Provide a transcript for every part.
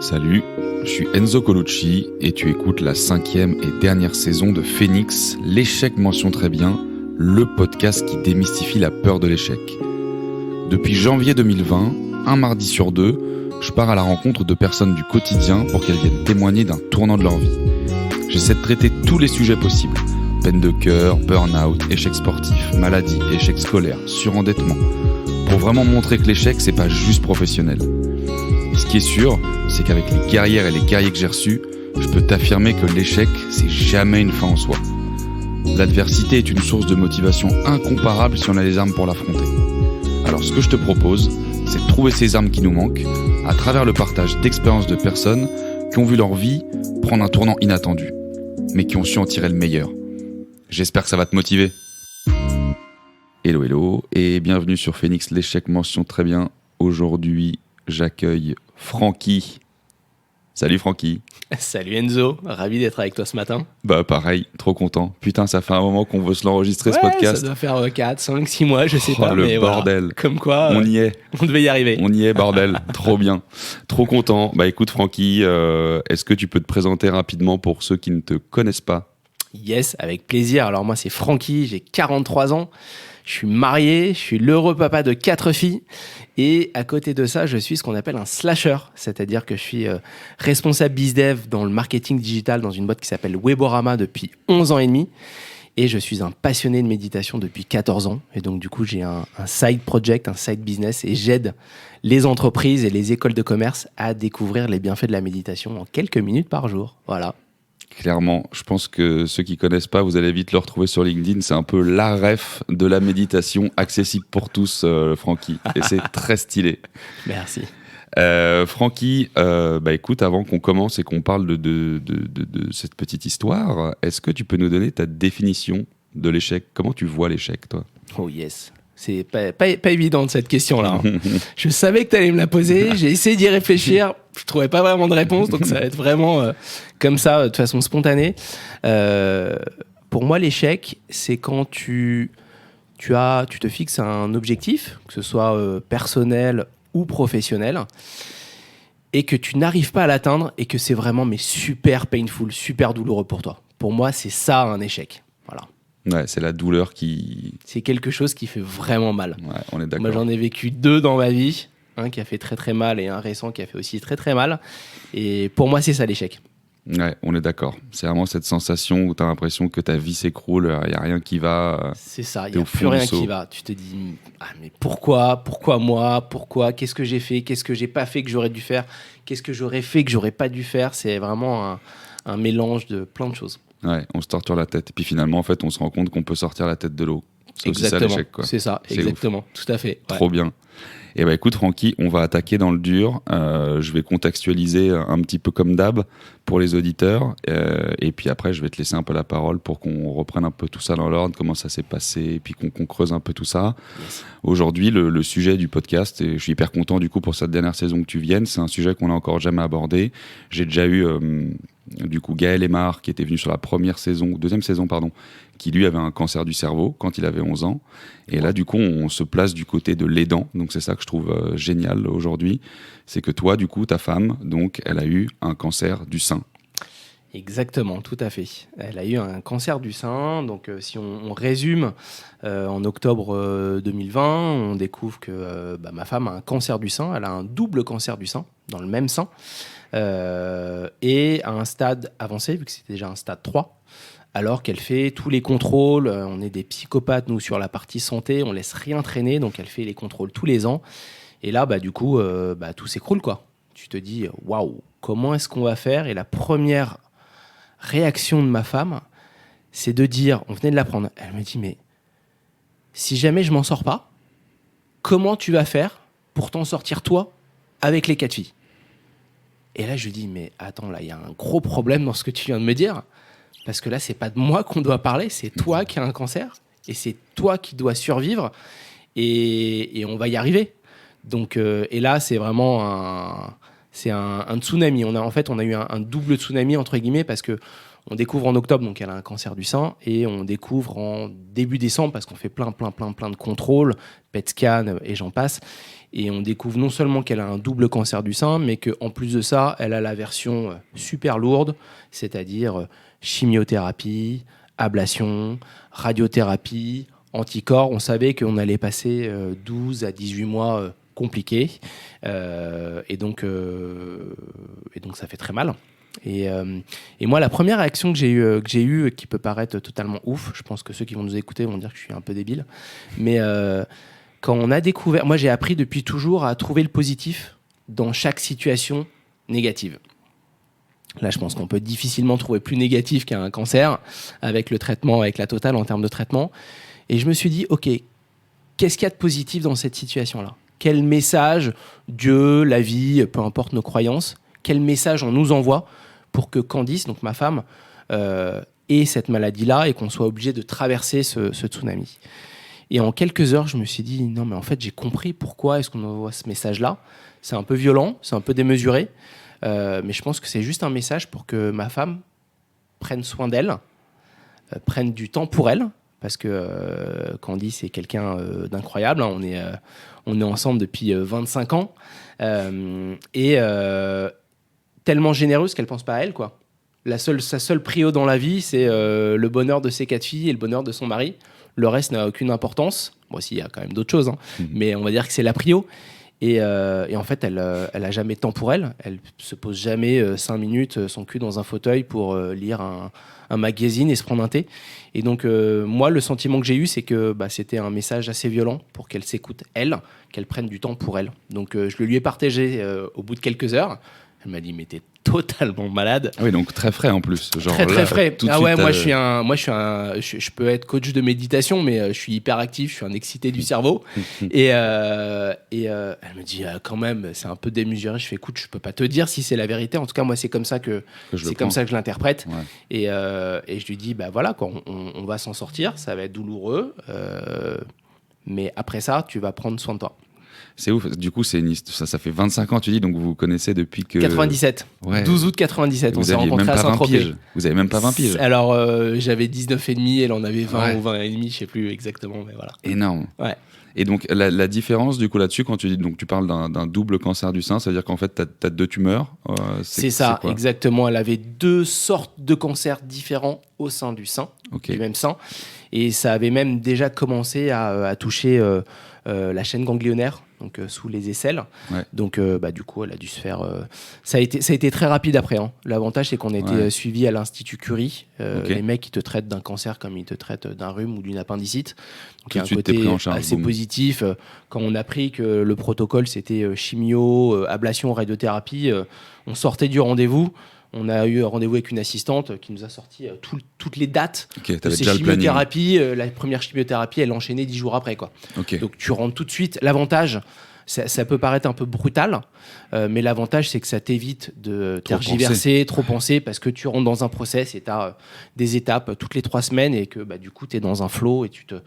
Salut, je suis Enzo Colucci et tu écoutes la 5e et dernière saison de Phoenix, l'échec mention très bien, le podcast qui démystifie la peur de l'échec. Depuis janvier 2020, un mardi sur deux, je pars à la rencontre de personnes du quotidien pour qu'elles viennent témoigner d'un tournant de leur vie. J'essaie de traiter tous les sujets possibles. Peine de cœur, burn-out, échec sportif, maladie, échec scolaire, surendettement. Pour vraiment montrer que l'échec, c'est pas juste professionnel. Et ce qui est sûr, c'est qu'avec les guerrières et les guerriers que j'ai reçus, je peux t'affirmer que l'échec, c'est jamais une fin en soi. L'adversité est une source de motivation incomparable si on a les armes pour l'affronter. Alors ce que je te propose, c'est de trouver ces armes qui nous manquent à travers le partage d'expériences de personnes qui ont vu leur vie prendre un tournant inattendu, mais qui ont su en tirer le meilleur. J'espère que ça va te motiver. Hello, hello, et bienvenue sur Phoenix, l'échec mention très bien. Aujourd'hui, j'accueille Francky. Salut Francky. Salut Enzo, ravi d'être avec toi ce matin. Bah pareil, trop content. Putain, ça fait un moment qu'on veut se l'enregistrer ce podcast. Ça doit faire 4, 5, 6 mois, je sais pas. Le mais bordel. Voilà. Comme quoi, on y est. On devait y arriver. On y est, bordel. Trop bien. Trop content. Bah écoute Francky, est-ce que tu peux te présenter rapidement pour ceux qui ne te connaissent pas ? Yes, avec plaisir. Alors moi c'est Francky, j'ai 43 ans. Je suis marié, je suis l'heureux papa de 4 filles et à côté de ça, je suis ce qu'on appelle un slasher, c'est-à-dire que je suis responsable BizDev dans le marketing digital dans une boîte qui s'appelle Weborama depuis 11 ans et demi et je suis un passionné de méditation depuis 14 ans et donc du coup j'ai un side project, un side business et j'aide les entreprises et les écoles de commerce à découvrir les bienfaits de la méditation en quelques minutes par jour. Voilà. Clairement, je pense que ceux qui connaissent pas, vous allez vite le retrouver sur LinkedIn. C'est un peu la ref de la méditation accessible pour tous, Francky. Et c'est très stylé. Merci. Francky, bah écoute, avant qu'on commence et qu'on parle de cette petite histoire, est-ce que tu peux nous donner ta définition de l'échec ? Comment tu vois l'échec, toi ? Oh yes. C'est pas évident cette question-là. Hein. Je savais que tu allais me la poser, j'ai essayé d'y réfléchir, je trouvais pas vraiment de réponse, donc ça va être vraiment comme ça, de façon spontanée. Pour moi, l'échec, c'est quand tu te fixes un objectif, que ce soit personnel ou professionnel, et que tu n'arrives pas à l'atteindre, et que c'est vraiment super painful, super douloureux pour toi. Pour moi, c'est ça un échec. Voilà. Ouais, c'est la douleur qui... C'est quelque chose qui fait vraiment mal. Ouais, on est d'accord. Moi, j'en ai vécu 2 dans ma vie. Un qui a fait très très mal et un récent qui a fait aussi très très mal. Et pour moi, c'est ça l'échec. Ouais, on est d'accord. C'est vraiment cette sensation où tu as l'impression que ta vie s'écroule, il n'y a rien qui va. C'est ça, il n'y a plus rien qui va. Tu te dis, mais pourquoi moi ? Pourquoi ? Qu'est-ce que j'ai fait ? Qu'est-ce que j'ai pas fait que j'aurais dû faire ? Qu'est-ce que j'aurais fait que j'aurais pas dû faire ? C'est vraiment un mélange de plein de choses. Ouais, on se torture la tête. Et puis finalement, en fait, on se rend compte qu'on peut sortir la tête de l'eau. C'est exactement. aussi ça l'échec, quoi. C'est ça, c'est exactement. Ouf. Tout à fait. Ouais. Trop bien. Et bah écoute, Francky, on va attaquer dans le dur. Je vais contextualiser un petit peu comme d'hab pour les auditeurs. Et puis après, je vais te laisser un peu la parole pour qu'on reprenne un peu tout ça dans l'ordre, comment ça s'est passé, et puis qu'on creuse un peu tout ça. Yes. Aujourd'hui, le sujet du podcast, et je suis hyper content du coup pour cette dernière saison que tu viennes, c'est un sujet qu'on n'a encore jamais abordé. J'ai déjà eu du coup Gaël Aymar qui était venu sur la deuxième saison, qui lui avait un cancer du cerveau quand il avait 11 ans. Et là, du coup, on se place du côté de l'aidant. Donc, c'est ça que je trouve génial aujourd'hui. C'est que toi, du coup, ta femme, donc, elle a eu un cancer du sein. Exactement, tout à fait. Elle a eu un cancer du sein. Donc, si on résume, en octobre 2020, on découvre que ma femme a un cancer du sein. Elle a un double cancer du sein, dans le même sein. Et à un stade avancé, vu que c'était déjà un stade 3, alors qu'elle fait tous les contrôles. On est des psychopathes, nous, sur la partie santé. On laisse rien traîner, donc elle fait les contrôles tous les ans. Et là, du coup, tout s'écroule, quoi. Tu te dis, waouh, comment est-ce qu'on va faire ? Et la première réaction de ma femme, c'est de dire, on venait de l'apprendre, elle me dit, mais si jamais je m'en sors pas, comment tu vas faire pour t'en sortir, toi, avec les 4 filles ? Et là, je lui dis, mais attends, là, il y a un gros problème dans ce que tu viens de me dire. Parce que là, c'est pas de moi qu'on doit parler, c'est toi qui as un cancer. Et c'est toi qui dois survivre. Et on va y arriver. Donc, et là, c'est vraiment un tsunami. On a eu un double tsunami, entre guillemets, parce que On découvre en octobre, donc elle a un cancer du sein, et on découvre en début décembre, parce qu'on fait plein de contrôles, PET scan et j'en passe. Et on découvre non seulement qu'elle a un double cancer du sein, mais qu'en plus de ça, elle a la version super lourde, c'est-à-dire chimiothérapie, ablation, radiothérapie, anticorps. On savait qu'on allait passer 12 à 18 mois compliqués. Et donc ça fait très mal. Et moi, la première réaction que j'ai eue, qui peut paraître totalement ouf, je pense que ceux qui vont nous écouter vont dire que je suis un peu débile, mais quand on a découvert... Moi, j'ai appris depuis toujours à trouver le positif dans chaque situation négative. Là, je pense qu'on peut difficilement trouver plus négatif qu'un cancer avec le traitement, avec la totale en termes de traitement. Et je me suis dit, OK, qu'est-ce qu'il y a de positif dans cette situation-là ? Quel message, Dieu, la vie, peu importe nos croyances, quel message on nous envoie pour que Candice, donc ma femme, ait cette maladie-là et qu'on soit obligé de traverser ce tsunami. Et en quelques heures, je me suis dit, non, mais en fait, j'ai compris pourquoi est-ce qu'on envoie ce message-là. C'est un peu violent, c'est un peu démesuré, mais je pense que c'est juste un message pour que ma femme prenne soin d'elle, prenne du temps pour elle, parce que Candice est quelqu'un d'incroyable. Hein. On est ensemble depuis 25 ans, et tellement généreuse qu'elle pense pas à elle, quoi. Sa seule prio dans la vie, c'est le bonheur de ses 4 filles et le bonheur de son mari. Le reste n'a aucune importance. Bon, si, il y a quand même d'autres choses, hein. Mais on va dire que c'est la prio. Et en fait, elle a jamais de temps pour elle. Elle se pose jamais 5 minutes son cul dans un fauteuil pour lire un magazine et se prendre un thé. Et donc, moi, le sentiment que j'ai eu, c'est que c'était un message assez violent pour qu'elle s'écoute, elle, qu'elle prenne du temps pour elle. Donc, je le lui ai partagé au bout de quelques heures. Elle m'a dit, mais t'es totalement malade. Ah oui, donc très frais en plus. Genre très là, frais. Tout de Ah suite, ouais, je peux être coach de méditation, mais je suis hyper actif, je suis un excité du cerveau. Et elle me dit, quand même, c'est un peu démesuré. Je fais, écoute, je peux pas te dire si c'est la vérité. En tout cas, moi, c'est comme ça que je l'interprète. Ouais. Et je lui dis, voilà, quoi, on va s'en sortir, ça va être douloureux, mais après ça, tu vas prendre soin de toi. C'est ouf. Du coup, ça fait 25 ans, tu dis, donc vous vous connaissez depuis que... 97. Ouais. 12 août 97. On s'est rencontrés à Saint-Tropez. Vous avez même pas 20 piges. Alors, j'avais 19 et demi, elle en avait 20 ou 20 et demi, je sais plus exactement, mais voilà. Énorme. Ouais. Et donc, la différence, du coup, là-dessus, quand tu dis, donc tu parles d'un double cancer du sein, ça veut dire qu'en fait, t'as 2 tumeurs. C'est ça, exactement. Elle avait 2 sortes de cancers différents au sein du sein, du même sein. Et ça avait même déjà commencé à toucher la chaîne ganglionnaire, donc sous les aisselles. Ouais. Donc, du coup, elle a dû se faire... Ça a été très rapide après. Hein. L'avantage, c'est qu'on a été suivi à l'Institut Curie. Les mecs, ils te traitent d'un cancer comme ils te traitent d'un rhume ou d'une appendicite. Donc, il y a un côté assez positif. Quand on a appris que le protocole, c'était chimio, ablation, radiothérapie, on sortait du rendez-vous. On a eu un rendez-vous avec une assistante qui nous a sorti toutes les dates de ces chimiothérapies. La première chimiothérapie, elle enchaînait 10 jours après, quoi. Donc tu rentres tout de suite. L'avantage, ça peut paraître un peu brutal, mais l'avantage, c'est que ça t'évite de tergiverser, trop penser, parce que tu rentres dans un process et tu as des étapes toutes les 3 semaines et que du coup, tu es dans un flow et tu te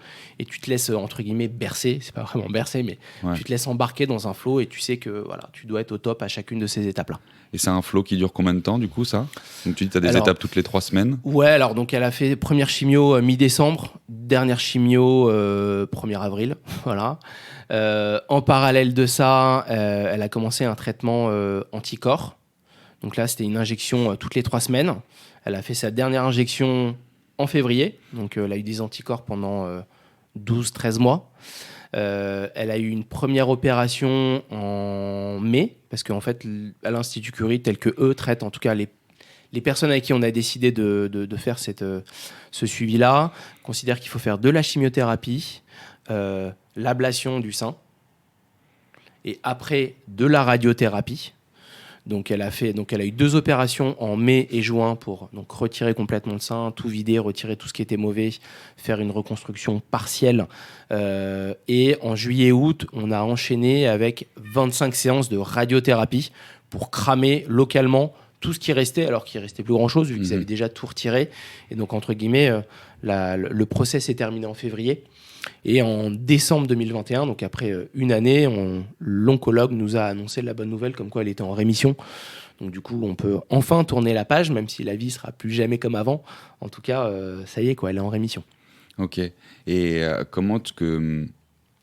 laisses, entre guillemets, bercer. C'est pas vraiment bercer, mais tu te laisses embarquer dans un flow et tu sais que tu dois être au top à chacune de ces étapes-là. Et c'est un flow qui dure combien de temps, du coup, ça ? Donc tu dis que tu as des étapes toutes les 3 semaines ? Ouais, alors donc elle a fait première chimio mi-décembre, dernière chimio 1er avril, voilà. En parallèle de ça, elle a commencé un traitement anticorps. Donc là, c'était une injection toutes les 3 semaines. Elle a fait sa dernière injection en février. Donc elle a eu des anticorps pendant 12-13 mois. Elle a eu une première opération en mai, parce qu'en fait, à l'Institut Curie, tel que eux traitent, en tout cas les personnes avec qui on a décidé de faire ce suivi-là, considèrent qu'il faut faire de la chimiothérapie, l'ablation du sein, et après de la radiothérapie. Donc elle a eu 2 opérations en mai et juin pour donc retirer complètement le sein, tout vider, retirer tout ce qui était mauvais, faire une reconstruction partielle. Et en juillet et août, on a enchaîné avec 25 séances de radiothérapie pour cramer localement tout ce qui restait, alors qu'il ne restait plus grand-chose, vu qu'ils avaient déjà tout retiré. Et donc, entre guillemets, le process est terminé en février. Et en décembre 2021, donc après une année, l'oncologue nous a annoncé la bonne nouvelle comme quoi elle était en rémission. Donc du coup, on peut enfin tourner la page, même si la vie sera plus jamais comme avant. En tout cas, ça y est, quoi, elle est en rémission. Ok. Et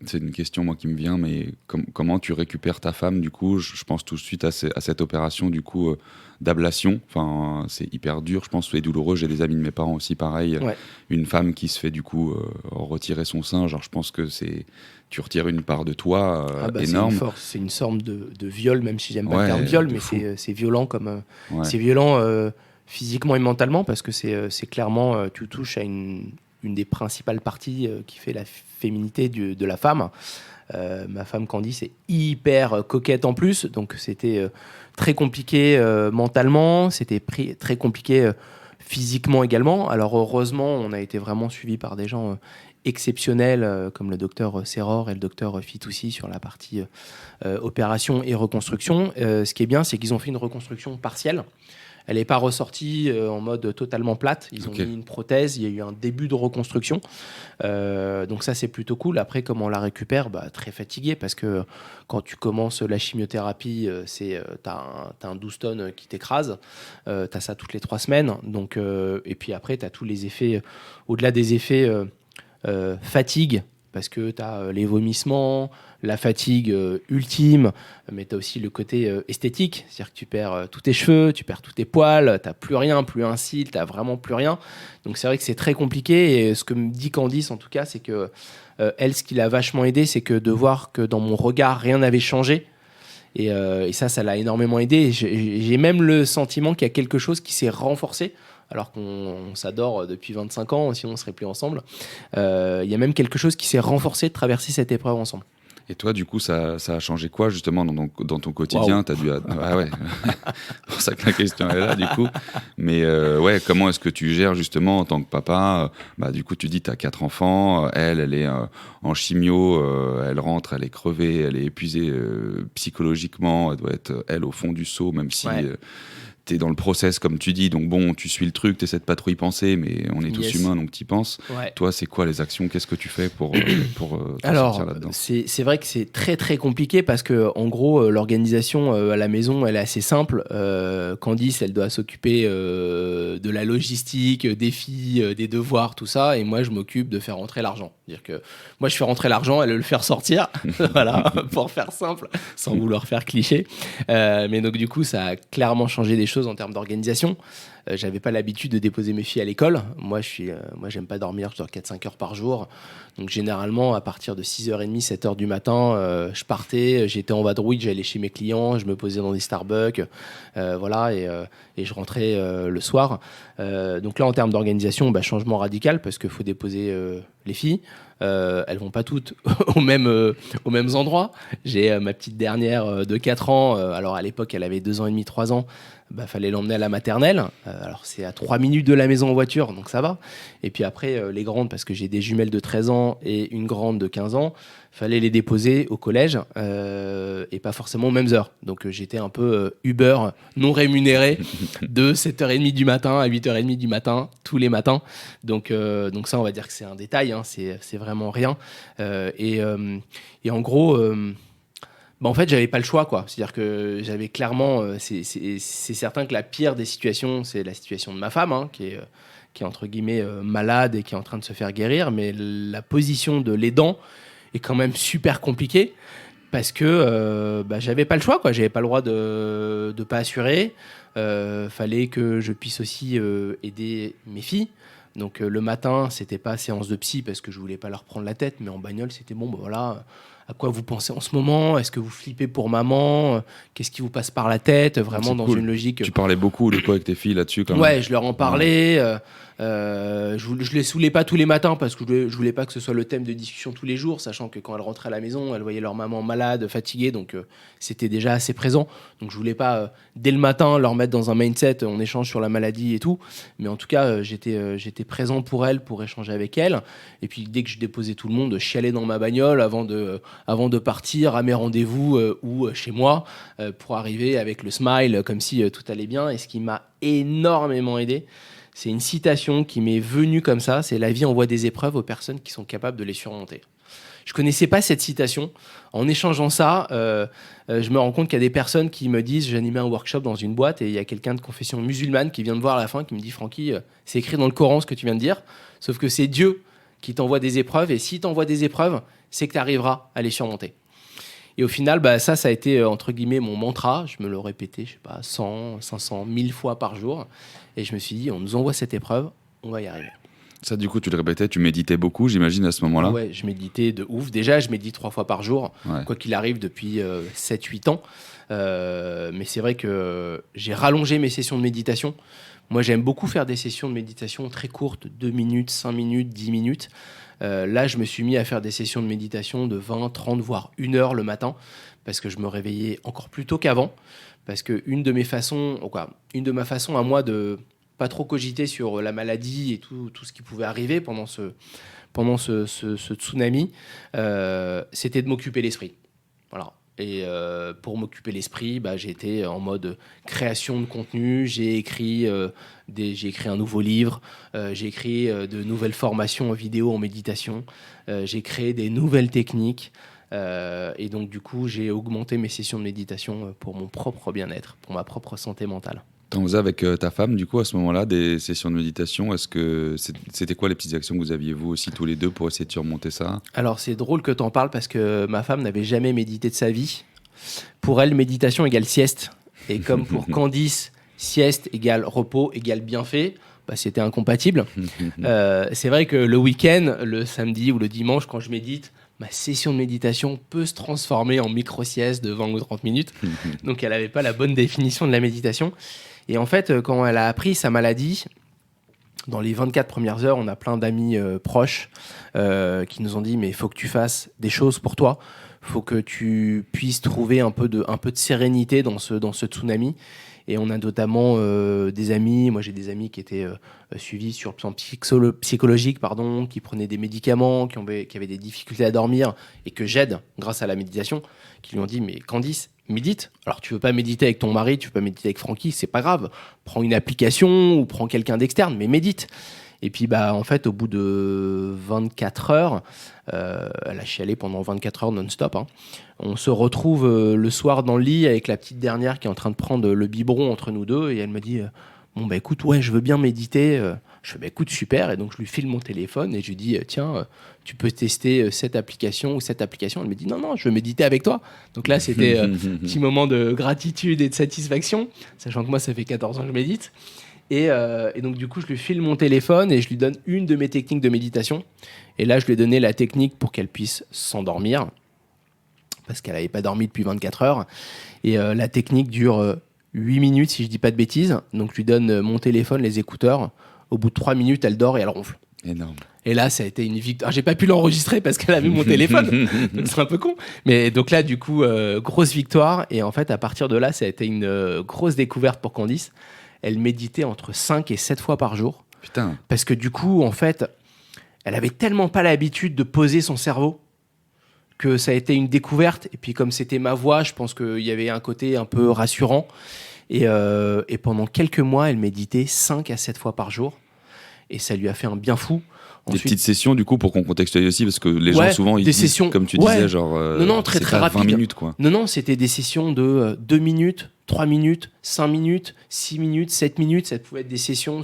c'est une question moi qui me vient, mais comment tu récupères ta femme du coup? Je pense tout de suite à cette opération du coup d'ablation. Enfin, c'est hyper dur, je pense, c'est douloureux. J'ai des amis de mes parents aussi, pareil. Ouais. Une femme qui se fait du coup retirer son sein. Genre, je pense que tu retires une part de toi énorme. C'est une forme de viol, même si j'aime pas Ouais, le terme viol, de mais fou. c'est violent Ouais. c'est violent physiquement et mentalement parce que c'est clairement tu touches à une des principales parties qui fait la féminité de la femme. Ma femme Candice est hyper coquette en plus, donc c'était très compliqué mentalement, c'était très compliqué physiquement également. Alors heureusement, on a été vraiment suivis par des gens exceptionnels comme le docteur Serror et le docteur Fitoussi sur la partie opération et reconstruction. Ce qui est bien, c'est qu'ils ont fait une reconstruction partielle. Elle n'est pas ressortie en mode totalement plate. Ils ont mis une prothèse, il y a eu un début de reconstruction. Donc ça, c'est plutôt cool. Après, comment on la récupère? Très fatigué, parce que quand tu commences la chimiothérapie, t'as un 12 tonnes qui t'écrase. T'as ça toutes les 3 semaines. Donc, et puis après, t'as tous les effets, au-delà des effets fatigue, parce que tu as les vomissements, la fatigue ultime, mais tu as aussi le côté esthétique, c'est-à-dire que tu perds tous tes cheveux, tu perds tous tes poils, tu n'as plus rien, plus un cil, tu n'as vraiment plus rien. Donc c'est vrai que c'est très compliqué, et ce que me dit Candice en tout cas, c'est que elle, ce qui l'a vachement aidé, c'est que de voir que dans mon regard, rien n'avait changé. Et ça l'a énormément aidé. J'ai même le sentiment qu'il y a quelque chose qui s'est renforcé, alors qu'on s'adore depuis 25 ans, sinon on ne serait plus ensemble. Il y a même quelque chose qui s'est renforcé de traverser cette épreuve ensemble. Et toi, du coup, ça a changé quoi, justement, dans ton quotidien? Wow. T'as dû... Ah ouais, c'est pour ça que la question est là, du coup. Mais ouais, comment est-ce que tu gères, justement, en tant que papa? Du coup, tu dis, t'as 4 enfants, elle est en chimio, elle rentre, elle est crevée, elle est épuisée psychologiquement, elle doit être, elle, au fond du seau, même si... Ouais. T'es dans le process, comme tu dis, donc bon, tu suis le truc, t'essaies de pas trop y penser, mais on est tous humains, donc t'y penses. Ouais. Toi, c'est quoi les actions? Qu'est-ce que tu fais pour Alors, sortir là-dedans? c'est vrai que c'est très très compliqué parce que en gros, l'organisation à la maison, elle est assez simple. Candice, elle doit s'occuper de la logistique, des filles, des devoirs, tout ça, et moi, je m'occupe de faire rentrer l'argent. C'est-à-dire que moi, je fais rentrer l'argent, elle le faire sortir, voilà, pour faire simple, sans vouloir faire cliché. Mais donc du coup, ça a clairement changé des choses en termes d'organisation. J'avais pas l'habitude de déposer mes filles à l'école. Moi, j'aime pas dormir, je dors 4-5 heures par jour. Donc, généralement, à partir de 6h30, 7h du matin, je partais, j'étais en vadrouille, j'allais chez mes clients, je me posais dans des Starbucks, voilà, et je rentrais le soir. Donc là, en termes d'organisation, changement radical, parce qu'il faut déposer les filles. Elles vont pas toutes aux mêmes endroits. J'ai ma petite dernière de 4 ans. Alors, à l'époque, elle avait 2 ans et demi, 3 ans. Fallait l'emmener à la maternelle. Alors, c'est à 3 minutes de la maison en voiture, donc ça va. Et puis après, les grandes, parce que j'ai des jumelles de 13 ans et une grande de 15 ans, fallait les déposer au collège et pas forcément aux mêmes heures. Donc, j'étais un peu Uber non rémunéré de 7h30 du matin à 8h30 du matin, tous les matins. Donc ça, on va dire que c'est un détail, hein, c'est vraiment rien. Et en gros... en fait, j'avais pas le choix, quoi. C'est-à-dire que j'avais clairement... c'est certain que la pire des situations, c'est la situation de ma femme, hein, qui est entre guillemets malade et qui est en train de se faire guérir. Mais la position de l'aidant est quand même super compliquée parce que j'avais pas le choix, quoi. J'avais pas le droit de pas assurer. Fallait que je puisse aussi aider mes filles. Donc le matin, c'était pas séance de psy parce que je voulais pas leur prendre la tête, mais en bagnole, c'était bon, voilà... À quoi vous pensez en ce moment? Est-ce que vous flippez pour maman? Qu'est-ce qui vous passe par la tête? Vraiment dans une logique... Tu parlais beaucoup de quoi avec tes filles là-dessus quand même? Ouais, je leur en parlais. Je les saoulais pas tous les matins parce que je voulais pas que ce soit le thème de discussion tous les jours, sachant que quand elles rentraient à la maison, elles voyaient leur maman malade, fatiguée, donc c'était déjà assez présent. Donc je voulais pas dès le matin leur mettre dans un mindset, on échange sur la maladie et tout, mais en tout cas j'étais présent pour elles, pour échanger avec elles. Et puis dès que je déposais tout le monde, je chialais dans ma bagnole avant de partir à mes rendez-vous ou chez moi pour arriver avec le smile comme si tout allait bien. Et ce qui m'a énormément aidé, C'est une citation qui m'est venue comme ça, c'est « La vie envoie des épreuves aux personnes qui sont capables de les surmonter ». Je connaissais pas cette citation. En échangeant ça, je me rends compte qu'il y a des personnes qui me disent, j'animais un workshop dans une boîte et il y a quelqu'un de confession musulmane qui vient me voir à la fin, qui me dit, Francky, c'est écrit dans le Coran ce que tu viens de dire, sauf que c'est Dieu qui t'envoie des épreuves et s'il t'envoie des épreuves, c'est que tu arriveras à les surmonter. Et au final, ça a été entre guillemets mon mantra. Je me le répétais, 100, 500, 1000 fois par jour. Et je me suis dit, on nous envoie cette épreuve, on va y arriver. Ça, du coup, tu le répétais, tu méditais beaucoup, j'imagine, à ce moment-là? Ouais, je méditais de ouf. Déjà, je médite 3 fois par jour, quoi qu'il arrive, depuis 7-8 ans. Mais c'est vrai que j'ai rallongé mes sessions de méditation. Moi, j'aime beaucoup faire des sessions de méditation très courtes, 2 minutes, 5 minutes, 10 minutes. Là, je me suis mis à faire des sessions de méditation de 20, 30, voire 1 heure le matin, parce que je me réveillais encore plus tôt qu'avant. Parce qu'une de ma façon à moi de pas trop cogiter sur la maladie et tout ce qui pouvait arriver pendant ce tsunami, c'était de m'occuper l'esprit. Voilà. Et pour m'occuper l'esprit, j'étais en mode création de contenu. J'ai écrit un nouveau livre, j'ai écrit de nouvelles formations en vidéo en méditation, j'ai créé des nouvelles techniques. Et donc, du coup, j'ai augmenté mes sessions de méditation pour mon propre bien-être, pour ma propre santé mentale. T'en faisais avec ta femme, du coup, à ce moment-là, des sessions de méditation. Est-ce que c'était quoi les petites actions que vous aviez, vous aussi, tous les deux, pour essayer de surmonter ça? Alors, c'est drôle que t'en parles parce que ma femme n'avait jamais médité de sa vie. Pour elle, méditation égale sieste. Et comme pour Candice, sieste égale repos égale bienfait, c'était incompatible. C'est vrai que le week-end, le samedi ou le dimanche, quand je médite, ma session de méditation peut se transformer en micro-sieste de 20 ou 30 minutes. Donc, elle n'avait pas la bonne définition de la méditation. Et en fait, quand elle a appris sa maladie, dans les 24 premières heures, on a plein d'amis proches qui nous ont dit « Mais il faut que tu fasses des choses pour toi. Il faut que tu puisses trouver un peu de sérénité dans ce tsunami. » Et on a notamment des amis, moi j'ai des amis qui étaient suivis sur le plan psychologique, qui prenaient des médicaments, qui avaient des difficultés à dormir et que j'aide grâce à la méditation, qui lui ont dit « Mais Candice, médite. Alors tu veux pas méditer avec ton mari, tu veux pas méditer avec Francky, c'est pas grave. Prends une application ou prends quelqu'un d'externe, mais médite. » Et puis, en fait, au bout de 24 heures, elle a chialé pendant 24 heures non-stop. On se retrouve le soir dans le lit avec la petite dernière qui est en train de prendre le biberon entre nous deux. Et elle me dit, écoute, ouais, je veux bien méditer. Je fais, écoute, super. Et donc, je lui file mon téléphone et je lui dis, tiens, tu peux tester cette application ou cette application. Elle me dit, non, je veux méditer avec toi. Donc là, c'était un petit moment de gratitude et de satisfaction, sachant que moi, ça fait 14 ans que je médite. Et donc, du coup, je lui file mon téléphone et je lui donne une de mes techniques de méditation. Et là, je lui ai donné la technique pour qu'elle puisse s'endormir, parce qu'elle n'avait pas dormi depuis 24 heures. Et la technique dure 8 minutes, si je ne dis pas de bêtises. Donc, je lui donne mon téléphone, les écouteurs. Au bout de 3 minutes, elle dort et elle ronfle. Énorme. Et là, ça a été une victoire. J'ai pas pu l'enregistrer parce qu'elle a vu mon téléphone. Donc, c'est un peu con. Mais donc là, du coup, grosse victoire. Et en fait, à partir de là, ça a été une grosse découverte pour Candice. Elle méditait entre 5 et 7 fois par jour. Putain. Parce que du coup, en fait, elle avait tellement pas l'habitude de poser son cerveau que ça a été une découverte. Et puis, comme c'était ma voix, je pense qu'il y avait un côté un peu rassurant. Et pendant quelques mois, elle méditait 5 à 7 fois par jour. Et ça lui a fait un bien fou. Ensuite, des petites sessions, du coup, pour qu'on contextualise aussi, parce que les gens, souvent, ils disent, sessions, comme tu disais, genre... non, très rapide. 20 minutes, quoi. Non, c'était des sessions de 2 minutes, 3 minutes, 5 minutes, 6 minutes, 7 minutes. Ça pouvait être des sessions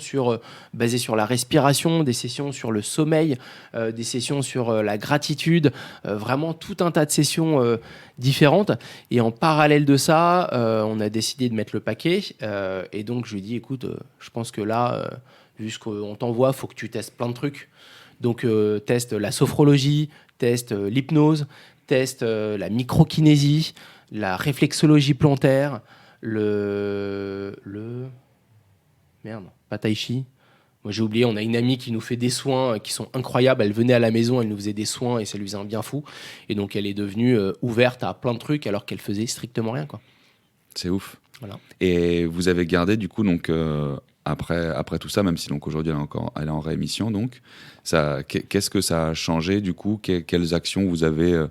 basées sur la respiration, des sessions sur le sommeil, des sessions sur la gratitude, vraiment tout un tas de sessions différentes. Et en parallèle de ça, on a décidé de mettre le paquet. Et donc, je lui ai dit, écoute, je pense que là, vu ce qu'on t'envoie, il faut que tu testes plein de trucs. Donc, teste la sophrologie, teste l'hypnose, teste la microkinésie, la réflexologie plantaire, pas tai chi. Moi, j'ai oublié, on a une amie qui nous fait des soins qui sont incroyables. Elle venait à la maison, elle nous faisait des soins et ça lui faisait un bien fou. Et donc, elle est devenue ouverte à plein de trucs alors qu'elle faisait strictement rien, quoi. C'est ouf. Voilà. Et vous avez gardé, du coup, donc... Après tout ça, même si donc aujourd'hui elle est en réémission, donc qu'est-ce que ça a changé du coup? Quelles actions vous avez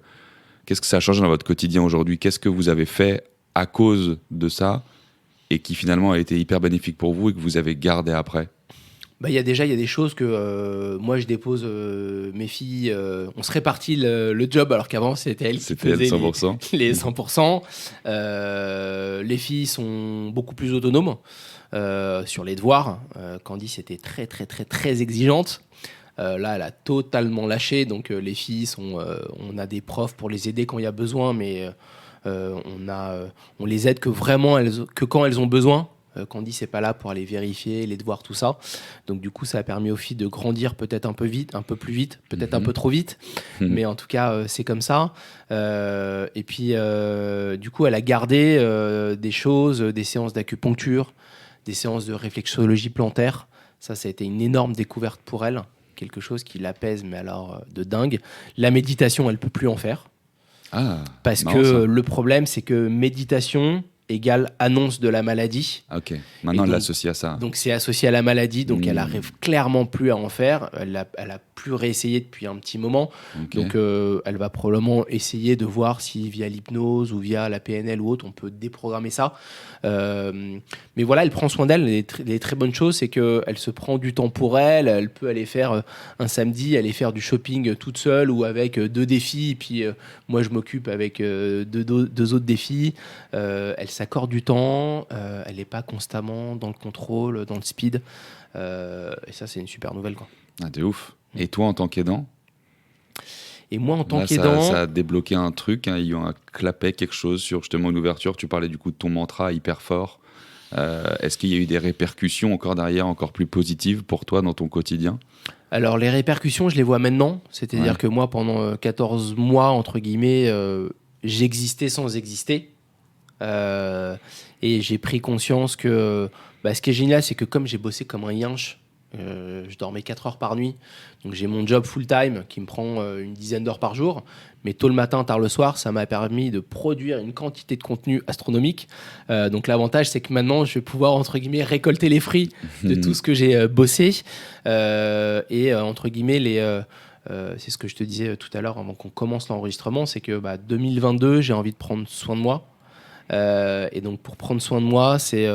qu'est-ce que ça a changé dans votre quotidien aujourd'hui? Qu'est-ce que vous avez fait à cause de ça et qui finalement a été hyper bénéfique pour vous et que vous avez gardé après? Il y a des choses que moi je dépose mes filles, on se répartit le job alors qu'avant c'était elles qui faisaient 100%. les 100%. Les filles sont beaucoup plus autonomes sur les devoirs. Candice était très très très très exigeante. Là elle a totalement lâché, donc les filles on a des profs pour les aider quand il y a besoin, mais on les aide que vraiment que quand elles ont besoin. Candice n'est pas là pour aller vérifier les devoirs, tout ça. Donc du coup, ça a permis aux filles de grandir peut-être un peu vite, un peu plus vite, peut-être un peu trop vite. Mais en tout cas, c'est comme ça. Et puis, du coup, elle a gardé des choses, des séances d'acupuncture, des séances de réflexologie plantaire. Ça a été une énorme découverte pour elle. Quelque chose qui l'apaise, mais alors de dingue. La méditation, elle ne peut plus en faire. Parce que le problème, c'est que méditation égale annonce de la maladie. Ok, maintenant elle l'associe à ça. Donc c'est associé à la maladie, donc elle n'arrive clairement plus à en faire. Elle a plus réessayé depuis un petit moment. Okay. Donc elle va probablement essayer de voir si via l'hypnose ou via la PNL ou autre, on peut déprogrammer ça. Mais voilà, elle prend soin d'elle. Les très bonnes choses, c'est qu'elle se prend du temps pour elle. Elle peut aller faire un samedi, aller faire du shopping toute seule ou avec 2 défis. Et puis moi, je m'occupe avec deux autres défis. Elle s'accorde du temps. Elle n'est pas constamment dans le contrôle, dans le speed. Et ça, c'est une super nouvelle, quoi. Ah, de ouf. Et toi, en tant qu'aidant ? Et moi, en tant qu'aidant... Ça a débloqué un truc, hein, il y a un clapet, quelque chose sur justement une ouverture. Tu parlais du coup de ton mantra hyper fort. Est-ce qu'il y a eu des répercussions encore derrière, encore plus positives pour toi dans ton quotidien ? Alors, les répercussions, je les vois maintenant. C'est-à-dire que moi, pendant 14 mois, entre guillemets, j'existais sans exister. Et j'ai pris conscience que... ce qui est génial, c'est que comme j'ai bossé comme un yinche, je dormais 4 heures par nuit, donc j'ai mon job full-time qui me prend une dizaine d'heures par jour, mais tôt le matin, tard le soir, ça m'a permis de produire une quantité de contenu astronomique. Donc l'avantage, c'est que maintenant, je vais pouvoir, entre guillemets, récolter les fruits de tout ce que j'ai bossé. Et entre guillemets, c'est ce que je te disais tout à l'heure avant qu'on commence l'enregistrement, c'est que 2022, j'ai envie de prendre soin de moi. Et donc pour prendre soin de moi, c'est...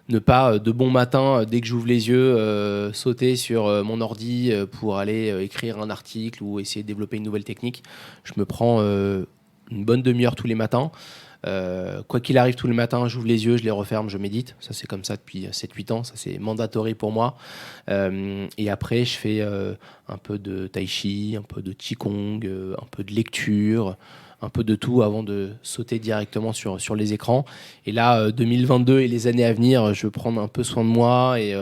ne pas de bon matin, dès que j'ouvre les yeux, sauter sur mon ordi pour aller écrire un article ou essayer de développer une nouvelle technique. Je me prends une bonne demi-heure tous les matins. Quoi qu'il arrive, tous les matins, j'ouvre les yeux, je les referme, je médite. Ça, c'est comme ça depuis 7-8 ans. Ça, c'est mandatory pour moi. Et après, je fais un peu de tai chi, un peu de qigong, un peu de lecture, un peu de tout avant de sauter directement sur les écrans. Et là, 2022 et les années à venir, je veux prendre un peu soin de moi et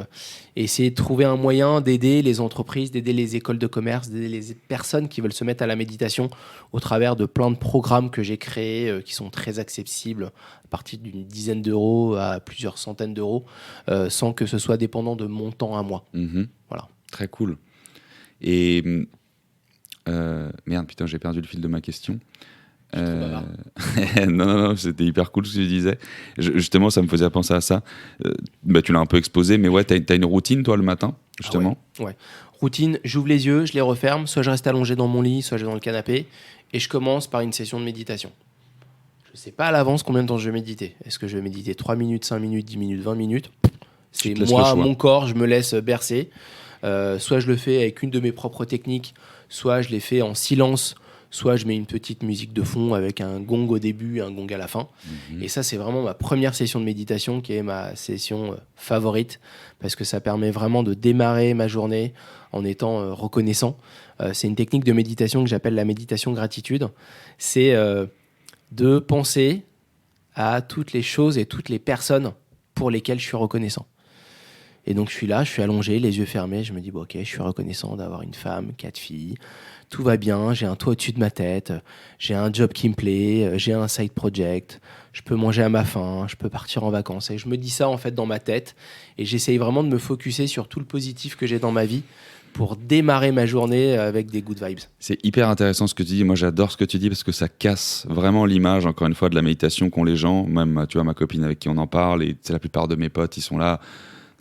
essayer de trouver un moyen d'aider les entreprises, d'aider les écoles de commerce, d'aider les personnes qui veulent se mettre à la méditation au travers de plein de programmes que j'ai créés qui sont très accessibles à partir d'une dizaine d'euros à plusieurs centaines d'euros sans que ce soit dépendant de mon temps à moi. Voilà. Très cool. Et merde, putain, j'ai perdu le fil de ma question. Non, c'était hyper cool ce que tu disais. Justement, ça me faisait penser à ça. Tu l'as un peu exposé, mais ouais, t'as une routine, toi, le matin, justement. Ouais. Routine, j'ouvre les yeux, je les referme, soit je reste allongé dans mon lit, soit je vais dans le canapé, et je commence par une session de méditation. Je sais pas à l'avance combien de temps je vais méditer. Est-ce que je vais méditer 3 minutes, 5 minutes, 10 minutes, 20 minutes ? C'est moi, mon corps, je me laisse bercer. Soit je le fais avec une de mes propres techniques, soit je les fais en silence, soit je mets une petite musique de fond avec un gong au début et un gong à la fin. Et ça, c'est vraiment ma première session de méditation qui est ma session favorite parce que ça permet vraiment de démarrer ma journée en étant reconnaissant. C'est une technique de méditation que j'appelle la méditation gratitude. C'est de penser à toutes les choses et toutes les personnes pour lesquelles je suis reconnaissant. Et donc, je suis là, je suis allongé, les yeux fermés. Je me dis, ok, je suis reconnaissant d'avoir une femme, 4 filles. Tout va bien, j'ai un toit au-dessus de ma tête. J'ai un job qui me plaît, j'ai un side project. Je peux manger à ma faim, je peux partir en vacances. Et je me dis ça, en fait, dans ma tête. Et j'essaye vraiment de me focusser sur tout le positif que j'ai dans ma vie pour démarrer ma journée avec des good vibes. C'est hyper intéressant ce que tu dis. Moi, j'adore ce que tu dis parce que ça casse vraiment l'image, encore une fois, de la méditation qu'ont les gens. Même, tu vois, ma copine avec qui on en parle, et la plupart de mes potes, ils sont là...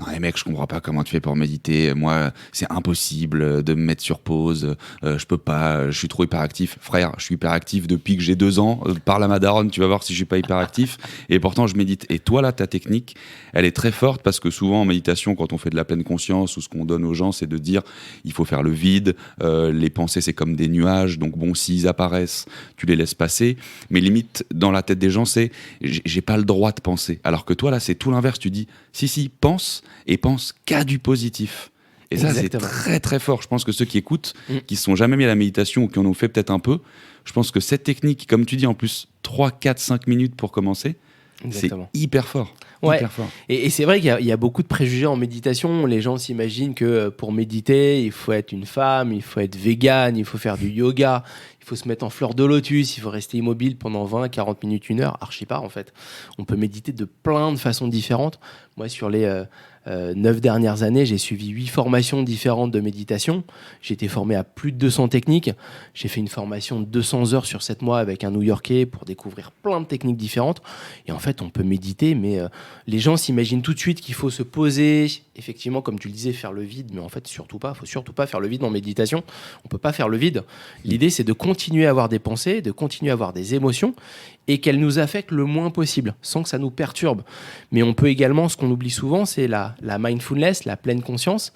Non, mais mec, je comprends pas comment tu fais pour méditer. Moi, c'est impossible de me mettre sur pause. Je peux pas. Je suis trop hyperactif. Frère, je suis hyperactif depuis que j'ai 2 ans. Parle à ma daronne, tu vas voir si je suis pas hyperactif. Et pourtant, je médite. Et toi, là, ta technique, elle est très forte parce que souvent en méditation, quand on fait de la pleine conscience ou ce qu'on donne aux gens, c'est de dire il faut faire le vide. Les pensées, c'est comme des nuages. Donc bon, s'ils apparaissent, tu les laisses passer. Mais limite, dans la tête des gens, c'est j'ai pas le droit de penser. Alors que toi, là, c'est tout l'inverse. Tu dis si, pense. Et pense qu'à du positif. Et ça, Exactement. c'est très très fort. Je pense que ceux qui écoutent, qui ne sont jamais mis à la méditation ou qui en ont fait peut-être un peu, je pense que cette technique, comme tu dis, en plus, 3, 4, 5 minutes pour commencer, Exactement. c'est hyper fort. Ouais. Hyper fort. Et c'est vrai qu'il y a beaucoup de préjugés en méditation. Les gens s'imaginent que pour méditer, il faut être une femme, il faut être végane, il faut faire du yoga, il faut se mettre en fleur de lotus, il faut rester immobile pendant 20, 40 minutes, 1 heure. Archi pas, en fait. On peut méditer de plein de façons différentes. Moi, sur les 9 dernières années, j'ai suivi 8 formations différentes de méditation. J'ai été formé à plus de 200 techniques. J'ai fait une formation de 200 heures sur 7 mois avec un New-Yorkais pour découvrir plein de techniques différentes. Et en fait, on peut méditer, mais les gens s'imaginent tout de suite qu'il faut se poser, effectivement, comme tu le disais, faire le vide. Mais en fait, surtout pas. Il faut surtout pas faire le vide en méditation. On peut pas faire le vide. L'idée, c'est de continuer à avoir des pensées, de continuer à avoir des émotions et qu'elles nous affectent le moins possible, sans que ça nous perturbe. Mais on peut également, ce qu'on oublie souvent, c'est la mindfulness, la pleine conscience.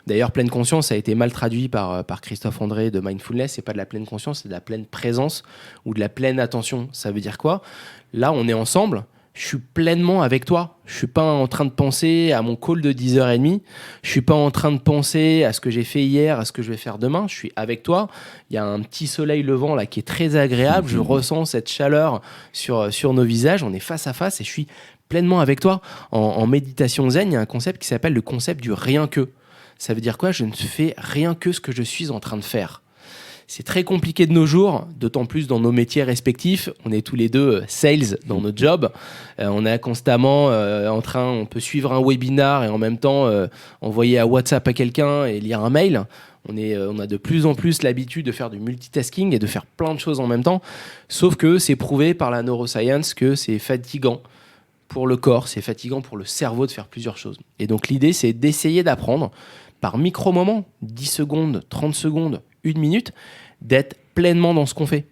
D'ailleurs, pleine conscience a été mal traduit par Christophe André de mindfulness. C'est pas de la pleine conscience, c'est de la pleine présence ou de la pleine attention. Ça veut dire quoi ? Là, on est ensemble. Je suis pleinement avec toi. Je suis pas en train de penser à mon call de 10h30. Je suis pas en train de penser à ce que j'ai fait hier, à ce que je vais faire demain. Je suis avec toi. Il y a un petit soleil levant là qui est très agréable. Je ressens cette chaleur sur nos visages. On est face à face et je suis pleinement avec toi. En méditation zen, il y a un concept qui s'appelle le concept du rien que. Ça veut dire quoi ? Je ne fais rien que ce que je suis en train de faire. C'est très compliqué de nos jours, d'autant plus dans nos métiers respectifs. On est tous les deux sales dans notre job. On est constamment on peut suivre un webinar et en même temps envoyer un WhatsApp à quelqu'un et lire un mail. On a de plus en plus l'habitude de faire du multitasking et de faire plein de choses en même temps. Sauf que c'est prouvé par la neuroscience que c'est fatigant pour le corps, c'est fatigant pour le cerveau de faire plusieurs choses. Et donc l'idée, c'est d'essayer d'apprendre par micro-moments, 10 secondes, 30 secondes, 1 minute, d'être pleinement dans ce qu'on fait.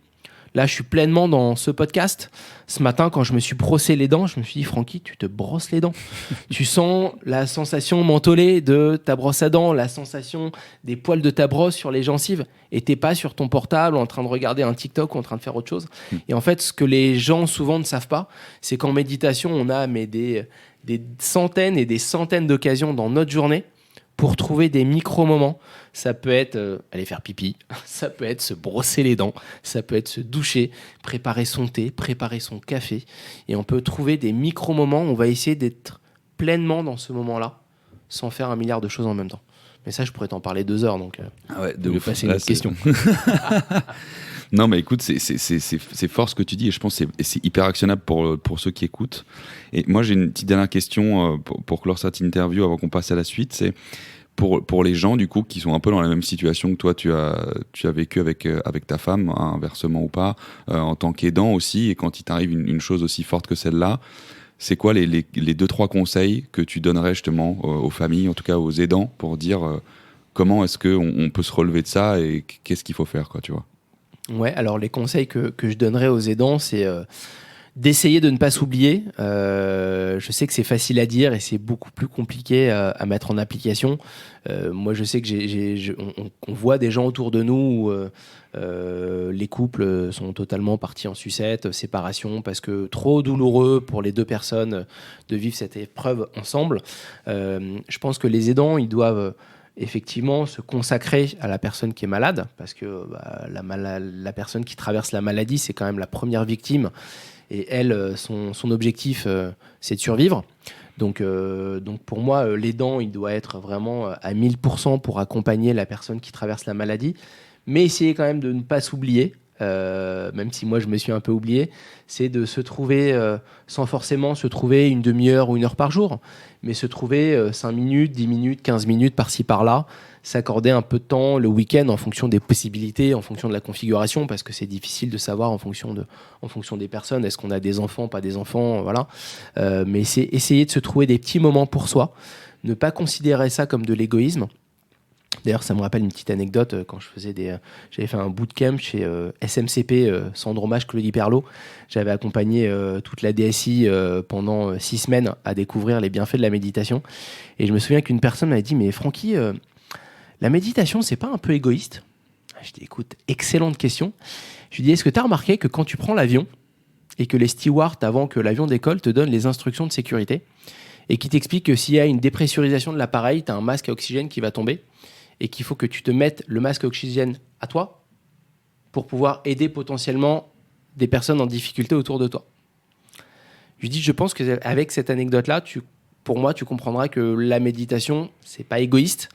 Là, je suis pleinement dans ce podcast. Ce matin, quand je me suis brossé les dents, je me suis dit, Francky, tu te brosses les dents. Tu sens la sensation mentholée de ta brosse à dents, la sensation des poils de ta brosse sur les gencives. Et t'es pas sur ton portable en train de regarder un TikTok ou en train de faire autre chose. Et en fait, ce que les gens souvent ne savent pas, c'est qu'en méditation, on a des centaines et des centaines d'occasions dans notre journée pour trouver des micro-moments. Ça peut être aller faire pipi, ça peut être se brosser les dents, ça peut être se doucher, préparer son thé, préparer son café. Et on peut trouver des micro-moments, on va essayer d'être pleinement dans ce moment-là, sans faire 1 milliard de choses en même temps. Mais ça, je pourrais t'en parler 2 heures, donc de vais passer une autre question. Non, mais écoute, c'est fort ce que tu dis et je pense que c'est hyper actionnable pour ceux qui écoutent. Et moi, j'ai une petite dernière question pour clore cette interview avant qu'on passe à la suite. C'est pour les gens, du coup, qui sont un peu dans la même situation que toi, tu as vécu avec ta femme, hein, inversement ou pas, en tant qu'aidant aussi, et quand il t'arrive une chose aussi forte que celle-là, c'est quoi les 2-3 conseils que tu donnerais justement aux familles, en tout cas aux aidants, pour dire comment est-ce qu'on peut se relever de ça et qu'est-ce qu'il faut faire, quoi, tu vois ? Ouais, alors les conseils que je donnerais aux aidants, c'est d'essayer de ne pas s'oublier. Je sais que c'est facile à dire et c'est beaucoup plus compliqué à mettre en application. Moi, je sais que on voit des gens autour de nous où les couples sont totalement partis en sucette, séparation, parce que trop douloureux pour les 2 personnes de vivre cette épreuve ensemble. Je pense que les aidants, ils doivent effectivement se consacrer à la personne qui est malade, parce que la personne qui traverse la maladie, c'est quand même la première victime. Et elle, son objectif, c'est de survivre. Donc pour moi, l'aidant, il doit être vraiment à 1000% pour accompagner la personne qui traverse la maladie, mais essayer quand même de ne pas s'oublier. même si moi je me suis un peu oublié, c'est de se trouver, sans forcément se trouver une demi-heure ou une heure par jour, mais se trouver 5 minutes, 10 minutes, 15 minutes par-ci par-là, s'accorder un peu de temps le week-end en fonction des possibilités, en fonction de la configuration, parce que c'est difficile de savoir en fonction des personnes, est-ce qu'on a des enfants, pas des enfants, voilà. Mais c'est essayer de se trouver des petits moments pour soi, ne pas considérer ça comme de l'égoïsme. D'ailleurs, ça me rappelle une petite anecdote quand j'avais fait un bootcamp chez SMCP, Sandromage Claudie Perlot. J'avais accompagné toute la DSI pendant 6 semaines à découvrir les bienfaits de la méditation. Et je me souviens qu'une personne m'avait dit, mais Francky, la méditation, c'est pas un peu égoïste ? Je dis, écoute, excellente question. Je lui dis, est-ce que tu as remarqué que quand tu prends l'avion et que les stewards, avant que l'avion décolle, te donnent les instructions de sécurité et qui t'expliquent que s'il y a une dépressurisation de l'appareil, tu as un masque à oxygène qui va tomber et qu'il faut que tu te mettes le masque à oxygène à toi pour pouvoir aider potentiellement des personnes en difficulté autour de toi. Je lui dis, je pense qu'avec cette anecdote-là, pour moi, tu comprendras que la méditation, c'est pas égoïste.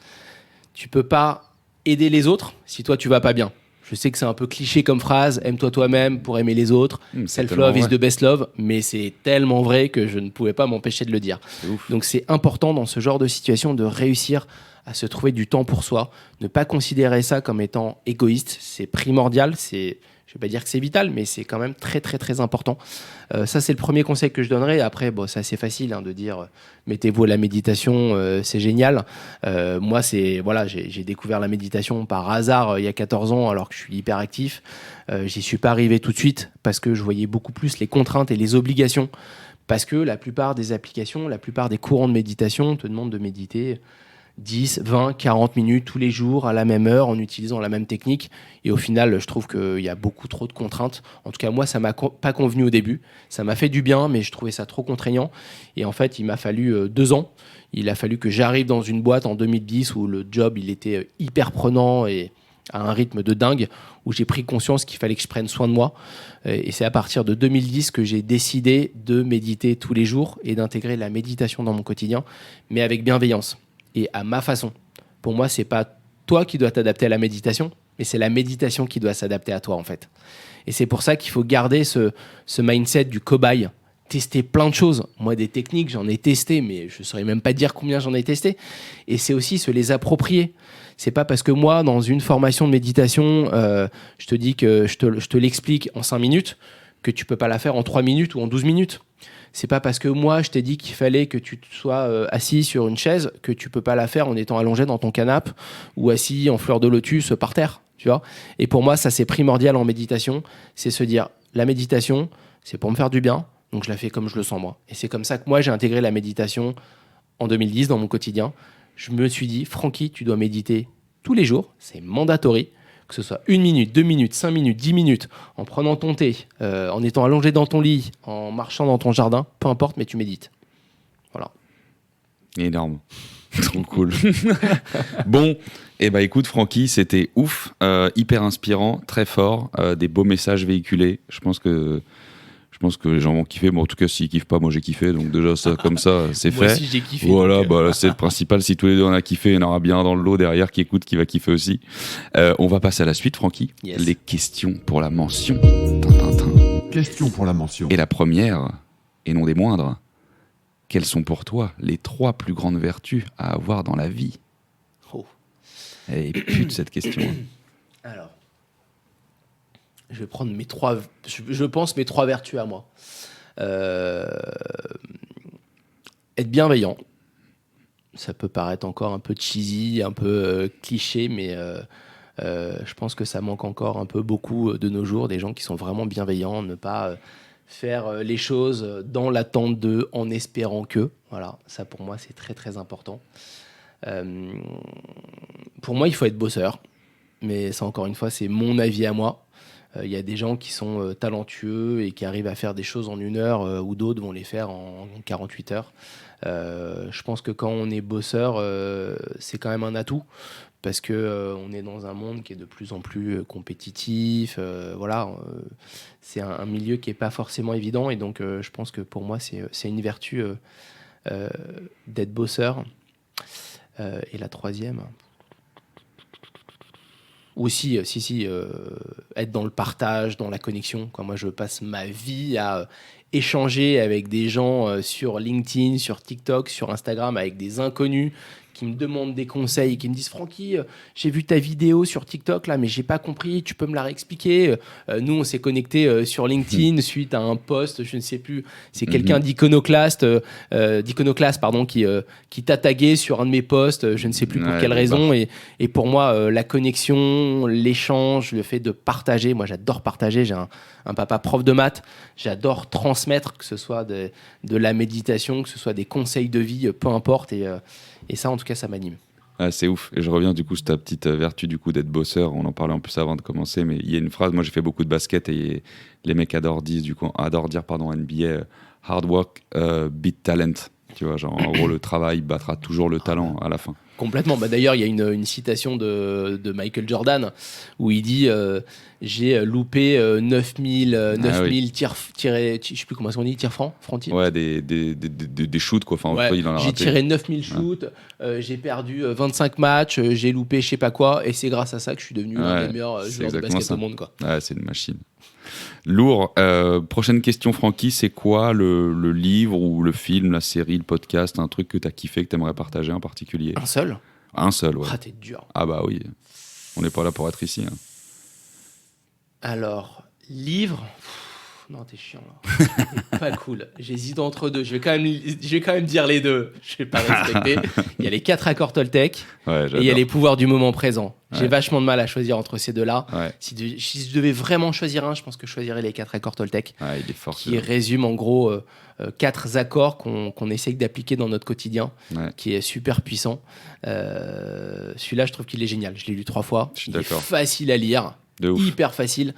Tu peux pas aider les autres si toi, tu vas pas bien. Je sais que c'est un peu cliché comme phrase, aime-toi toi-même pour aimer les autres, self-love is the best love, mais c'est tellement vrai que je ne pouvais pas m'empêcher de le dire. Donc c'est important dans ce genre de situation de réussir à se trouver du temps pour soi, ne pas considérer ça comme étant égoïste, c'est primordial, je ne vais pas dire que c'est vital, mais c'est quand même très très très important. Ça c'est le premier conseil que je donnerais. Après, c'est assez facile de dire mettez-vous à la méditation, c'est génial. Moi, j'ai découvert la méditation par hasard il y a 14 ans alors que je suis hyper actif. J'y suis pas arrivé tout de suite parce que je voyais beaucoup plus les contraintes et les obligations. Parce que la plupart des applications, la plupart des courants de méditation te demandent de méditer 10, 20, 40 minutes tous les jours à la même heure en utilisant la même technique. Et au final, je trouve qu'il y a beaucoup trop de contraintes. En tout cas, moi, ça ne m'a pas convenu au début. Ça m'a fait du bien, mais je trouvais ça trop contraignant. Et en fait, il m'a fallu 2 ans. Il a fallu que j'arrive dans une boîte en 2010 où le job, il était hyper prenant et à un rythme de dingue, où j'ai pris conscience qu'il fallait que je prenne soin de moi. Et c'est à partir de 2010 que j'ai décidé de méditer tous les jours et d'intégrer la méditation dans mon quotidien, mais avec bienveillance. Et à ma façon. Pour moi, c'est pas toi qui dois t'adapter à la méditation, mais c'est la méditation qui doit s'adapter à toi, en fait. Et c'est pour ça qu'il faut garder ce mindset du cobaye, tester plein de choses. Moi, des techniques, j'en ai testé, mais je ne saurais même pas dire combien j'en ai testé. Et c'est aussi se les approprier. C'est pas parce que moi, dans une formation de méditation, je te dis que je te l'explique en 5 minutes, que tu peux pas la faire en 3 minutes ou en 12 minutes. C'est pas parce que moi, je t'ai dit qu'il fallait que tu sois assis sur une chaise que tu peux pas la faire en étant allongé dans ton canapé ou assis en fleur de lotus par terre, tu vois. Et pour moi, ça, c'est primordial en méditation. C'est se dire, la méditation, c'est pour me faire du bien, donc je la fais comme je le sens moi. Et c'est comme ça que moi, j'ai intégré la méditation en 2010 dans mon quotidien. Je me suis dit, Francky, tu dois méditer tous les jours, c'est mandatory. Que ce soit 1 minute, 2 minutes, 5 minutes, 10 minutes, en prenant ton thé, en étant allongé dans ton lit, en marchant dans ton jardin, peu importe, mais tu médites. Voilà. Énorme. Trop cool. Bon, écoute Francky, c'était ouf, hyper inspirant, très fort, des beaux messages véhiculés. Je pense que les gens vont kiffer. Bon, en tout cas, s'ils kiffent pas, moi j'ai kiffé. Donc déjà, ça, comme ça, c'est fait. Moi aussi, j'ai kiffé. Voilà, c'est le principal. Si tous les deux on a kiffé, il y en aura bien un dans le lot derrière qui écoute, qui va kiffer aussi. On va passer à la suite, Francky. Yes. Les questions pour la mention. Question pour la mention. Et la première, et non des moindres, quelles sont pour toi les 3 plus grandes vertus à avoir dans la vie ? Et pute cette question. Alors, je vais prendre mes 3 vertus à moi. Être bienveillant. Ça peut paraître encore un peu cheesy, un peu cliché, mais je pense que ça manque encore un peu beaucoup de nos jours, des gens qui sont vraiment bienveillants, ne pas faire les choses dans l'attente d'eux, en espérant que. Voilà, ça pour moi c'est très très important. Pour moi il faut être bosseur, mais ça encore une fois c'est mon avis à moi. Il y a des gens qui sont talentueux et qui arrivent à faire des choses en 1 heure ou d'autres vont les faire en 48 heures. Je pense que quand on est bosseur, c'est quand même un atout parce qu'on est dans un monde qui est de plus en plus compétitif. C'est un milieu qui n'est pas forcément évident et donc je pense que pour moi, c'est une vertu d'être bosseur. Et la troisième... aussi, être dans le partage, dans la connexion. Quoi. Moi, je passe ma vie à échanger avec des gens sur LinkedIn, sur TikTok, sur Instagram, avec des inconnus qui me demandent des conseils, qui me disent « Francky, j'ai vu ta vidéo sur TikTok, là, mais j'ai pas compris, tu peux me la réexpliquer ?» Nous, on s'est connectés sur LinkedIn suite à un post, je ne sais plus, c'est quelqu'un d'iconoclaste, qui t'a tagué sur un de mes posts, je ne sais plus pour quelle raison. Et pour moi, la connexion, l'échange, le fait de partager, moi j'adore partager, j'ai un papa prof de maths, j'adore transmettre, que ce soit de la méditation, que ce soit des conseils de vie, peu importe, et ça, en tout cas, ça m'anime. Ah, c'est ouf. Et je reviens du coup sur ta petite vertu du coup d'être bosseur. On en parlait en plus avant de commencer, mais il y a une phrase. Moi, j'ai fait beaucoup de basket et les mecs adorent dire NBA hard work beat talent. Tu vois, genre en gros, le travail battra toujours le talent à la fin. Complètement. D'ailleurs, il y a une citation de Michael Jordan où il dit j'ai loupé 9000 tirs, je sais plus comment on dit, tirs francs, tir. Ouais, des shoots quoi. Enfin, ouais, il en a j'ai raté. tiré 9000 shoots, j'ai perdu 25 matchs, j'ai loupé je sais pas quoi, et c'est grâce à ça que je suis devenu l'un des meilleurs joueurs de basket au monde, quoi. Ouais, c'est une machine. Lourd. Prochaine question, Francky, c'est quoi le livre ou le film, la série, le podcast, un truc que t'as kiffé, que t'aimerais partager en particulier? Un seul? Un seul, ouais. Ah, t'es dur. Ah bah oui, on n'est pas là pour être ici. Hein. Alors, livre... Non, t'es chiant là. C'est pas cool. J'hésite entre deux. Je vais quand même dire les deux. Je vais pas respecter. Il y a les 4 accords Toltec et il y a les pouvoirs du moment présent. Ouais. J'ai vachement de mal à choisir entre ces deux-là. Ouais. Si je devais vraiment choisir un, je pense que je choisirais les 4 accords Toltec. Ouais, il est fort, qui résume en gros 4 accords qu'on essaye d'appliquer dans notre quotidien, qui est super puissant. Celui-là, je trouve qu'il est génial. Je l'ai lu 3 fois. Il est facile à lire, hyper facile.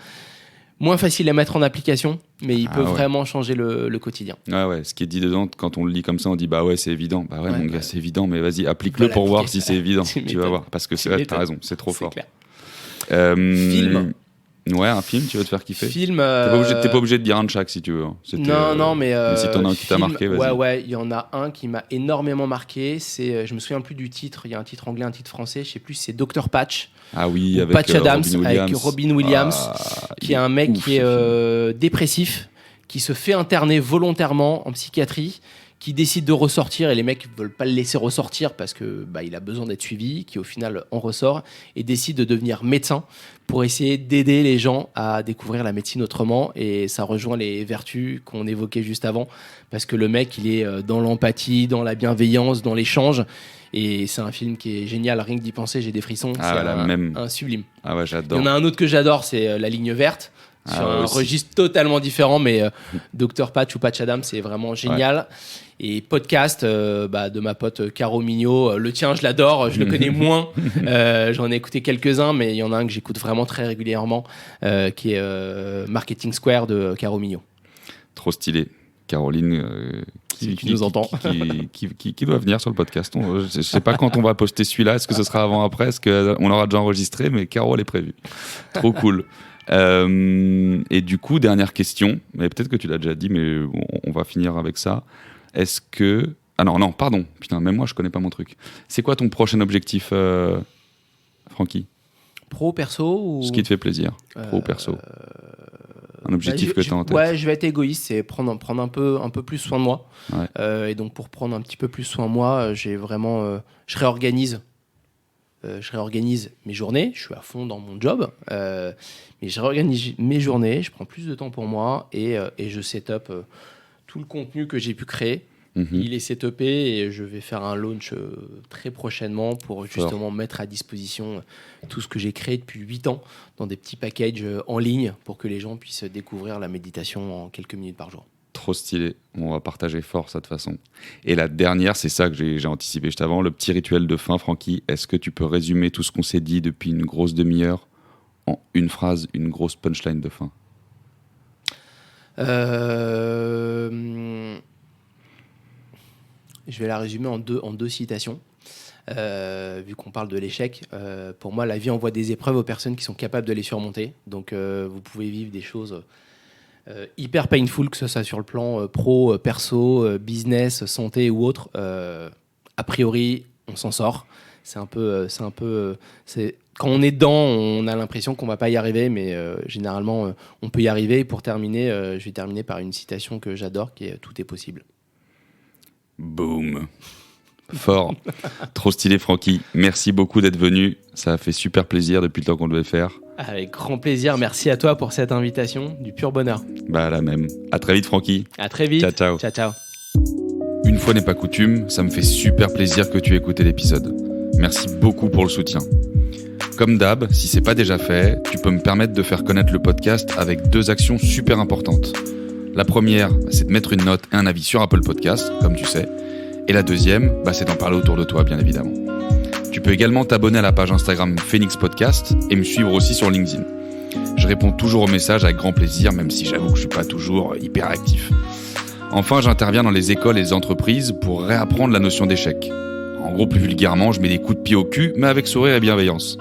Moins facile à mettre en application, mais il peut vraiment changer le quotidien. Ouais. Ce qui est dit dedans, quand on le lit comme ça, on dit bah ouais, c'est évident. Bah ouais, mon gars, c'est évident, mais vas-y, applique-le pour voir si c'est évident. Tu vas voir, parce que t'as raison, c'est trop fort. Clair. Film. Ouais, un film, tu veux te faire kiffer. Film. T'es pas obligé de dire un de chaque si tu veux. Non, mais. Si t'en as un qui t'a marqué, vas-y. Ouais, il y en a un qui m'a énormément marqué. Je me souviens plus du titre. Il y a un titre anglais, un titre français. Je sais plus. C'est Dr Patch. Ah oui, avec Patch Adams, avec Robin Williams, qui est un mec qui est dépressif, qui se fait interner volontairement en psychiatrie, qui décide de ressortir, et les mecs veulent pas le laisser ressortir parce que il a besoin d'être suivi, qui au final en ressort et décide de devenir médecin pour essayer d'aider les gens à découvrir la médecine autrement. Et ça rejoint les vertus qu'on évoquait juste avant, parce que le mec, il est dans l'empathie, dans la bienveillance, dans l'échange. Et c'est un film qui est génial, rien que d'y penser, j'ai des frissons. C'est un sublime. Ah ouais, j'adore. Il y en a un autre que j'adore, c'est La Ligne Verte, sur un registre totalement différent, mais Dr Patch ou Patch Adams, c'est vraiment génial. Ouais. Et podcast de ma pote Caro Mignot, le tien je l'adore, je le connais moins, j'en ai écouté quelques-uns, mais il y en a un que j'écoute vraiment très régulièrement, qui est Marketing Square de Caro Mignot. Trop stylé. Caroline, qui nous entend, qui doit venir sur le podcast. Je ne sais pas quand on va poster celui-là, est-ce que ce sera avant, après, est-ce qu'on l'aura déjà enregistré, mais Caro, elle est prévue. Trop cool. Et du coup, dernière question, mais peut-être que tu l'as déjà dit, mais on va finir avec ça. Est-ce que... Ah non, pardon. Putain, même moi, je connais pas mon truc. C'est quoi ton prochain objectif, Francky ? Pro, perso ou... Ce qui te fait plaisir. Pro, perso. Un objectif que tu as en tête. Ouais, je vais être égoïste, c'est prendre un peu plus soin de moi. Ouais. Et donc, pour prendre un petit peu plus soin de moi, j'ai vraiment... je réorganise mes journées. Je suis à fond dans mon job. Mais je réorganise mes journées, je prends plus de temps pour moi et je set up... tout le contenu que j'ai pu créer, il est setupé et je vais faire un launch très prochainement pour justement mettre à disposition tout ce que j'ai créé depuis 8 ans dans des petits packages en ligne pour que les gens puissent découvrir la méditation en quelques minutes par jour. Trop stylé, on va partager fort ça de toute façon. Et la dernière, c'est ça que j'ai anticipé juste avant, le petit rituel de fin, Francky. Est-ce que tu peux résumer tout ce qu'on s'est dit depuis une grosse demi-heure en une phrase, une grosse punchline de fin ? Je vais la résumer en deux citations. Vu qu'on parle de l'échec, pour moi, la vie envoie des épreuves aux personnes qui sont capables de les surmonter. Donc, vous pouvez vivre des choses hyper painful, que ce soit sur le plan pro, perso, business, santé ou autre. A priori, on s'en sort. C'est quand on est dedans, on a l'impression qu'on va pas y arriver, mais généralement, on peut y arriver. Et pour terminer, je vais terminer par une citation que j'adore, qui est « Tout est possible ». Boum. Fort. Trop stylé, Francky. Merci beaucoup d'être venu. Ça a fait super plaisir depuis le temps qu'on devait faire. Avec grand plaisir. Merci à toi pour cette invitation. Du pur bonheur. Bah, la même. À très vite, Francky. À très vite. Ciao, ciao. Ciao, ciao. Une fois n'est pas coutume, ça me fait super plaisir que tu aies écouté l'épisode. Merci beaucoup pour le soutien. Comme d'hab, si c'est pas déjà fait, tu peux me permettre de faire connaître le podcast avec 2 actions super importantes. La première, c'est de mettre une note et un avis sur Apple Podcast, comme tu sais. Et la deuxième, c'est d'en parler autour de toi, bien évidemment. Tu peux également t'abonner à la page Instagram Phoenix Podcast et me suivre aussi sur LinkedIn. Je réponds toujours aux messages avec grand plaisir, même si j'avoue que je suis pas toujours hyper actif. Enfin, j'interviens dans les écoles et les entreprises pour réapprendre la notion d'échec. En gros, plus vulgairement, je mets des coups de pied au cul, mais avec sourire et bienveillance.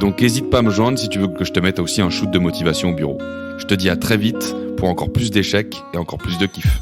Donc n'hésite pas à me joindre si tu veux que je te mette aussi un shoot de motivation au bureau. Je te dis à très vite pour encore plus d'échecs et encore plus de kiff.